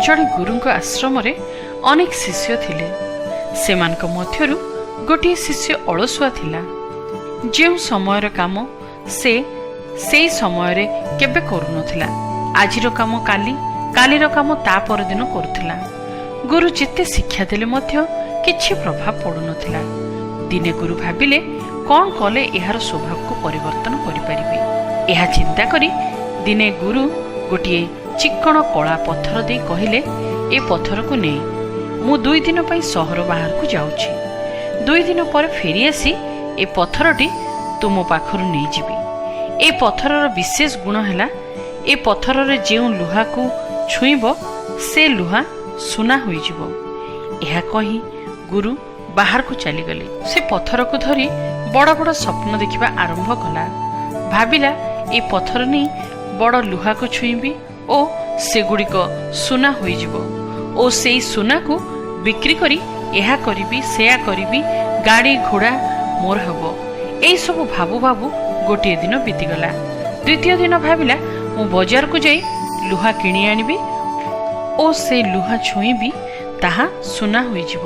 ଜଣେ ଗୁରୁଙ୍କ ଆଶ୍ରମରେ ଅନେକ ଶିଷ୍ୟ ଥିଲେ। ସେମାନଙ୍କ ମଧ୍ୟରୁ ଗୋଟିଏ ଶିଷ୍ୟ ଅଳସୁଆ ଥିଲା। ଯେଉଁ ସମୟର କାମ ସେ ସେଇ ସମୟରେ କେବେ କରୁନଥିଲା। ଆଜିର କାମ କାଲି, କାଲିର କାମ ତା ପରଦିନ କରୁଥିଲା। ଗୁରୁ ଯେତେ ଶିକ୍ଷା ଦେଲେ ମଧ୍ୟ କିଛି ପ୍ରଭାବ ପଡୁନଥିଲା। ଦିନେ ଗୁରୁ ଭାବିଲେ କ'ଣ କଲେ ଏହାର ସ୍ୱଭାବକୁ ପରିବର୍ତ୍ତନ କରିପାରିବେ। ଏହା ଚିନ୍ତା କରି ଦିନେ ଗୁରୁ ଗୋଟିଏ ଚିକ୍କଣ କଳା ପଥର ଦେଇ କହିଲେ, ଏ ପଥରକୁ ନେଇ ମୁଁ 2 ଦିନ ପାଇଁ ସହର ବାହାରକୁ ଯାଉଛି। 2 ଦିନ ପରେ ଫେରିଆସି ଏ ପଥରଟି ତୁମ ପାଖରୁ ନେଇଯିବି। ଏ ପଥରର ବିଶେଷ ଗୁଣ ହେଲା, ଏ ପଥରରେ ଯେଉଁ ଲୁହାକୁ ଛୁଇଁବ ସେ ଲୁହା ସୁନା ହୋଇଯିବ। ଏହା କହି ଗୁରୁ ବାହାରକୁ ଚାଲିଗଲେ। ସେ ପଥରକୁ ଧରି ବଡ଼ ବଡ଼ ସ୍ୱପ୍ନ ଦେଖିବା ଆରମ୍ଭ କଲା। ଭାବିଲା, ଏ ପଥର ନେଇ ବଡ଼ ଲୁହାକୁ ଛୁଇଁବି ଓ ସେଗୁଡ଼ିକ ସୁନା ହୋଇଯିବ ଓ ସେଇ ସୁନାକୁ ବିକ୍ରି କରି ଏହା କରିବି, ସେୟା କରିବି, ଗାଡ଼ି ଘୋଡ଼ା ମୋର ହେବ। ଏଇସବୁ ଭାବୁ ଭାବୁ ଗୋଟିଏ ଦିନ ବିତିଗଲା। ଦ୍ୱିତୀୟ ଦିନ ଭାବିଲା, ମୁଁ ବଜାରକୁ ଯାଇ ଲୁହା କିଣି ଆଣିବି ଓ ସେ ଲୁହା ଛୁଇଁବି, ତାହା ସୁନା ହୋଇଯିବ।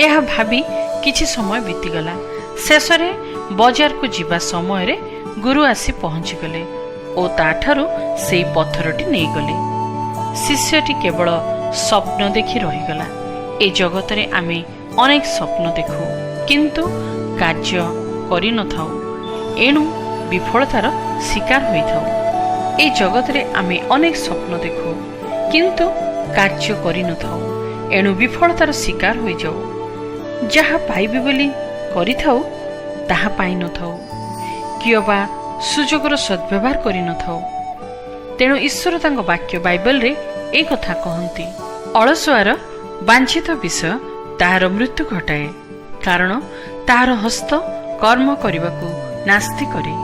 ଏହା ଭାବି କିଛି ସମୟ ବିତିଗଲା। ଶେଷରେ ବଜାରକୁ ଯିବା ସମୟରେ ଗୁରୁ ଆସି ପହଞ୍ଚିଗଲେ ଓ ତାଠାରୁ ସେଇ ପଥରଟି ନେଇଗଲେ। ଶିଷ୍ୟଟି କେବଳ ସ୍ୱପ୍ନ ଦେଖି ରହିଗଲା। ଏ ଜଗତରେ ଆମେ ଅନେକ ସ୍ୱପ୍ନ ଦେଖୁ, କିନ୍ତୁ କାର୍ଯ୍ୟ କରିନଥାଉ, ଏଣୁ ବିଫଳତାର ଶିକାର ହୋଇଥାଉ। ଏ ଜଗତରେ ଆମେ ଅନେକ ସ୍ୱପ୍ନ ଦେଖୁ, କିନ୍ତୁ କାର୍ଯ୍ୟ କରିନଥାଉ, ଏଣୁ ବିଫଳତାର ଶିକାର ହୋଇଯାଉ। ଯାହା ପାଇବି ବୋଲି କରିଥାଉ ତାହା ପାଇନଥାଉ, କିମ୍ବା ସୁଯୋଗର ସଦ୍ବ୍ୟବହାର କରିନଥାଉ। ତେଣୁ ଈଶ୍ୱର ତାଙ୍କ ବାକ୍ୟ ବାଇବଲରେ এই କଥା କହନ୍ତି, ଅଳସୁଆର ବାଞ୍ଛିତ ବିଷୟ ତାହାର ମୃତ୍ୟୁ ଘଟାଏ, କାରଣ ତାହାର ହସ୍ତ କର୍ମ କରିବାକୁ ନାସ୍ତି କରେ।